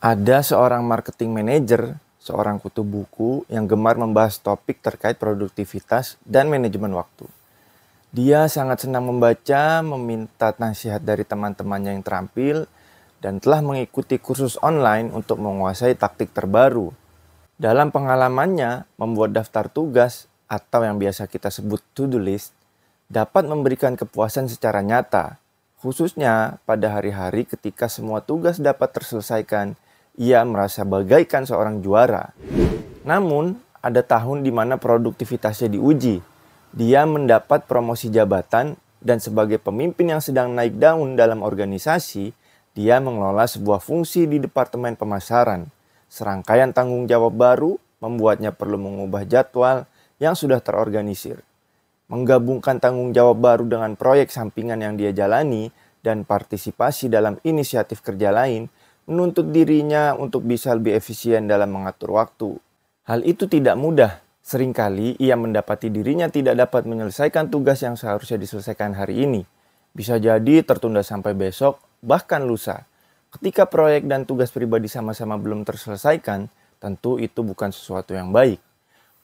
Ada seorang marketing manager, seorang kutu buku yang gemar membahas topik terkait produktivitas dan manajemen waktu. Dia sangat senang membaca, meminta nasihat dari teman-temannya yang terampil, dan telah mengikuti kursus online untuk menguasai taktik terbaru. Dalam pengalamannya, membuat daftar tugas atau yang biasa kita sebut to-do list dapat memberikan kepuasan secara nyata, khususnya pada hari-hari ketika semua tugas dapat terselesaikan. Ia merasa bagaikan seorang juara. Namun, ada tahun di mana produktivitasnya diuji. Dia mendapat promosi jabatan dan sebagai pemimpin yang sedang naik daun dalam organisasi, dia mengelola sebuah fungsi di departemen pemasaran. Serangkaian tanggung jawab baru membuatnya perlu mengubah jadwal yang sudah terorganisir. Menggabungkan tanggung jawab baru dengan proyek sampingan yang dia jalani dan partisipasi dalam inisiatif kerja lain menuntut dirinya untuk bisa lebih efisien dalam mengatur waktu. Hal itu tidak mudah. Seringkali ia mendapati dirinya tidak dapat menyelesaikan tugas yang seharusnya diselesaikan hari ini. Bisa jadi tertunda sampai besok, bahkan lusa. Ketika proyek dan tugas pribadi sama-sama belum terselesaikan, tentu itu bukan sesuatu yang baik.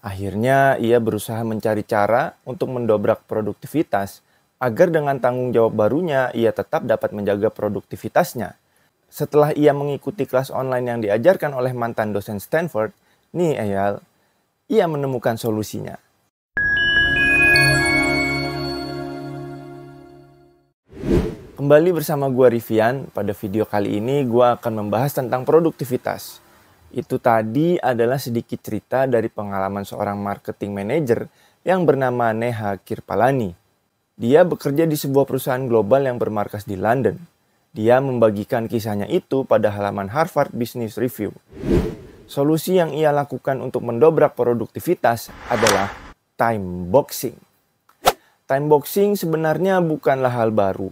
Akhirnya ia berusaha mencari cara untuk mendobrak produktivitas agar dengan tanggung jawab barunya ia tetap dapat menjaga produktivitasnya. Setelah ia mengikuti kelas online yang diajarkan oleh mantan dosen Stanford, ia menemukan solusinya. Kembali bersama gua Rivian, pada video kali ini gua akan membahas tentang produktivitas. Itu tadi adalah sedikit cerita dari pengalaman seorang marketing manager yang bernama Neha Kirpalani. Dia bekerja di sebuah perusahaan global yang bermarkas di London. Dia membagikan kisahnya itu pada halaman Harvard Business Review. Solusi yang ia lakukan untuk mendobrak produktivitas adalah time boxing. Time boxing sebenarnya bukanlah hal baru.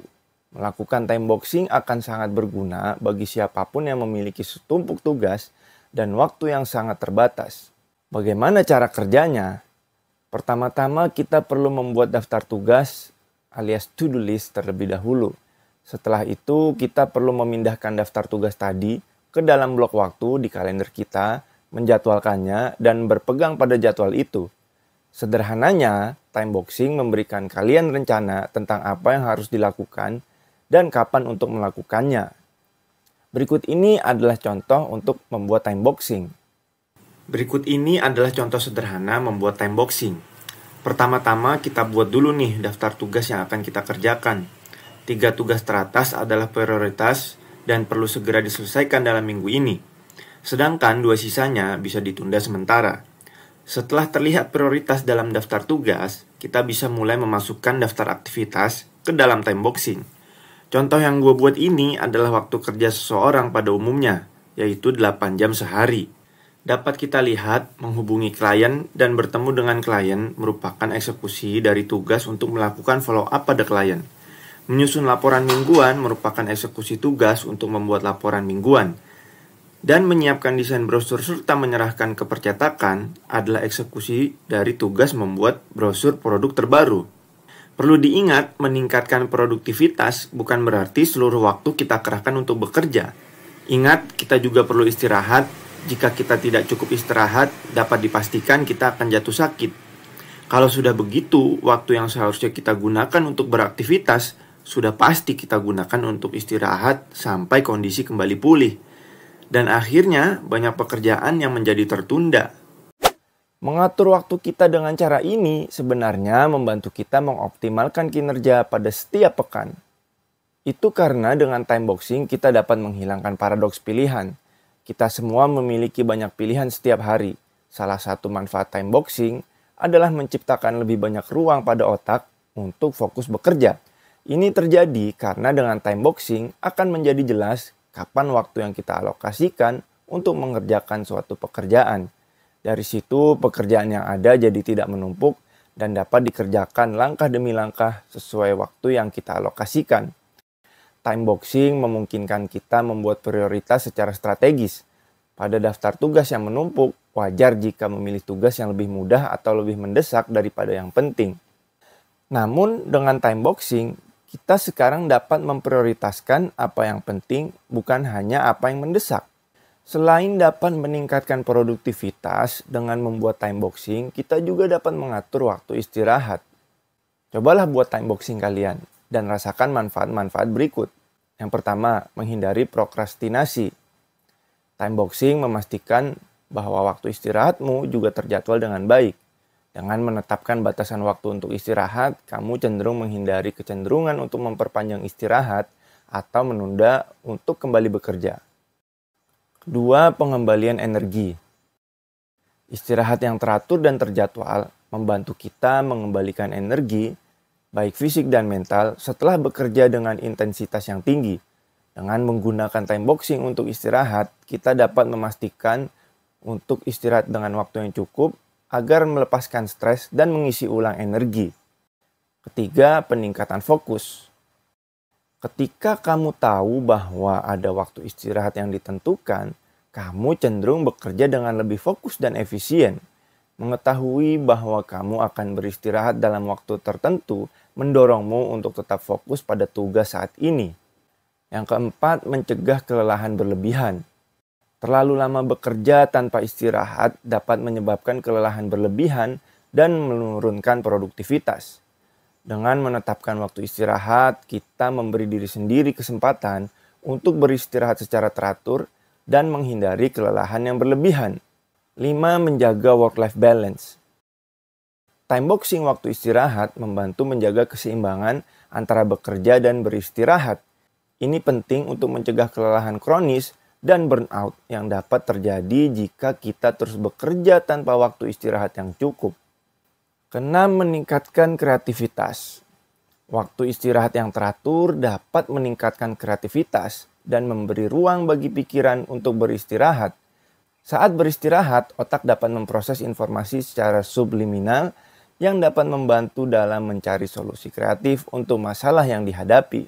Melakukan time boxing akan sangat berguna bagi siapapun yang memiliki setumpuk tugas dan waktu yang sangat terbatas. Bagaimana cara kerjanya? Pertama-tama kita perlu membuat daftar tugas alias to-do list terlebih dahulu. Setelah itu, kita perlu memindahkan daftar tugas tadi ke dalam blok waktu di kalender kita, menjadwalkannya, dan berpegang pada jadwal itu. Sederhananya, time boxing memberikan kalian rencana tentang apa yang harus dilakukan dan kapan untuk melakukannya. Berikut ini adalah contoh untuk membuat time boxing. Berikut ini adalah contoh sederhana membuat time boxing. Pertama-tama kita buat dulu nih daftar tugas yang akan kita kerjakan. 3 tugas teratas adalah prioritas dan perlu segera diselesaikan dalam minggu ini. Sedangkan 2 sisanya bisa ditunda sementara. Setelah terlihat prioritas dalam daftar tugas, kita bisa mulai memasukkan daftar aktivitas ke dalam time boxing. Contoh yang gue buat ini adalah waktu kerja seseorang pada umumnya, yaitu 8 jam sehari. Dapat kita lihat menghubungi klien dan bertemu dengan klien merupakan eksekusi dari tugas untuk melakukan follow up pada klien. Menyusun laporan mingguan merupakan eksekusi tugas untuk membuat laporan mingguan. Dan menyiapkan desain brosur serta menyerahkan ke percetakan adalah eksekusi dari tugas membuat brosur produk terbaru. Perlu diingat, meningkatkan produktivitas bukan berarti seluruh waktu kita kerahkan untuk bekerja. Ingat, kita juga perlu istirahat. Jika kita tidak cukup istirahat, dapat dipastikan kita akan jatuh sakit. Kalau sudah begitu, waktu yang seharusnya kita gunakan untuk beraktivitas sudah pasti kita gunakan untuk istirahat sampai kondisi kembali pulih. Dan akhirnya banyak pekerjaan yang menjadi tertunda. Mengatur waktu kita dengan cara ini sebenarnya membantu kita mengoptimalkan kinerja pada setiap pekan. Itu karena dengan time boxing kita dapat menghilangkan paradoks pilihan. Kita semua memiliki banyak pilihan setiap hari. Salah satu manfaat time boxing adalah menciptakan lebih banyak ruang pada otak untuk fokus bekerja. Ini terjadi karena dengan time boxing akan menjadi jelas kapan waktu yang kita alokasikan untuk mengerjakan suatu pekerjaan. Dari situ pekerjaan yang ada jadi tidak menumpuk dan dapat dikerjakan langkah demi langkah sesuai waktu yang kita alokasikan. Time boxing memungkinkan kita membuat prioritas secara strategis. Pada daftar tugas yang menumpuk, wajar jika memilih tugas yang lebih mudah atau lebih mendesak daripada yang penting. Namun dengan time boxing, kita sekarang dapat memprioritaskan apa yang penting, bukan hanya apa yang mendesak. Selain dapat meningkatkan produktivitas dengan membuat time boxing, kita juga dapat mengatur waktu istirahat. Cobalah buat time boxing kalian dan rasakan manfaat-manfaat berikut. Yang pertama, menghindari prokrastinasi. Time boxing memastikan bahwa waktu istirahatmu juga terjadwal dengan baik. Dengan menetapkan batasan waktu untuk istirahat, kamu cenderung menghindari kecenderungan untuk memperpanjang istirahat atau menunda untuk kembali bekerja. Kedua, pengembalian energi. Istirahat yang teratur dan terjadwal membantu kita mengembalikan energi, baik fisik dan mental, setelah bekerja dengan intensitas yang tinggi. Dengan menggunakan time boxing untuk istirahat, kita dapat memastikan untuk istirahat dengan waktu yang cukup agar melepaskan stres dan mengisi ulang energi. Ketiga, peningkatan fokus. Ketika kamu tahu bahwa ada waktu istirahat yang ditentukan, kamu cenderung bekerja dengan lebih fokus dan efisien. Mengetahui bahwa kamu akan beristirahat dalam waktu tertentu mendorongmu untuk tetap fokus pada tugas saat ini. Yang keempat, mencegah kelelahan berlebihan. Terlalu lama bekerja tanpa istirahat dapat menyebabkan kelelahan berlebihan dan menurunkan produktivitas. Dengan menetapkan waktu istirahat, kita memberi diri sendiri kesempatan untuk beristirahat secara teratur dan menghindari kelelahan yang berlebihan. 5. Menjaga work-life balance. Time boxing waktu istirahat membantu menjaga keseimbangan antara bekerja dan beristirahat. Ini penting untuk mencegah kelelahan kronis dan burnout yang dapat terjadi jika kita terus bekerja tanpa waktu istirahat yang cukup. Keenam, meningkatkan kreativitas. Waktu istirahat yang teratur dapat meningkatkan kreativitas dan memberi ruang bagi pikiran untuk beristirahat. Saat beristirahat, otak dapat memproses informasi secara subliminal yang dapat membantu dalam mencari solusi kreatif untuk masalah yang dihadapi.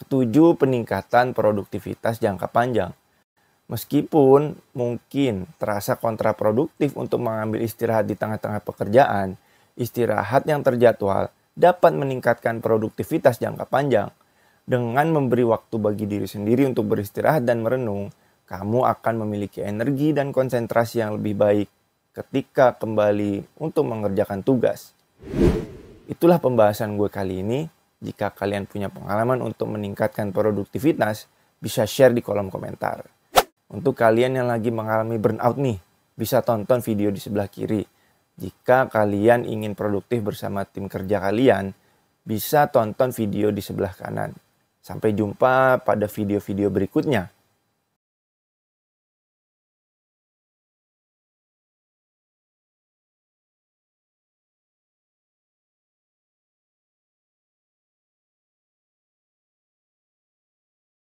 Ketujuh, peningkatan produktivitas jangka panjang. Meskipun mungkin terasa kontraproduktif untuk mengambil istirahat di tengah-tengah pekerjaan, istirahat yang terjadwal dapat meningkatkan produktivitas jangka panjang. Dengan memberi waktu bagi diri sendiri untuk beristirahat dan merenung, kamu akan memiliki energi dan konsentrasi yang lebih baik ketika kembali untuk mengerjakan tugas. Itulah pembahasan gue kali ini. Jika kalian punya pengalaman untuk meningkatkan produktivitas, bisa share di kolom komentar. Untuk kalian yang lagi mengalami burnout nih, bisa tonton video di sebelah kiri. Jika kalian ingin produktif bersama tim kerja kalian, bisa tonton video di sebelah kanan. Sampai jumpa pada video-video berikutnya.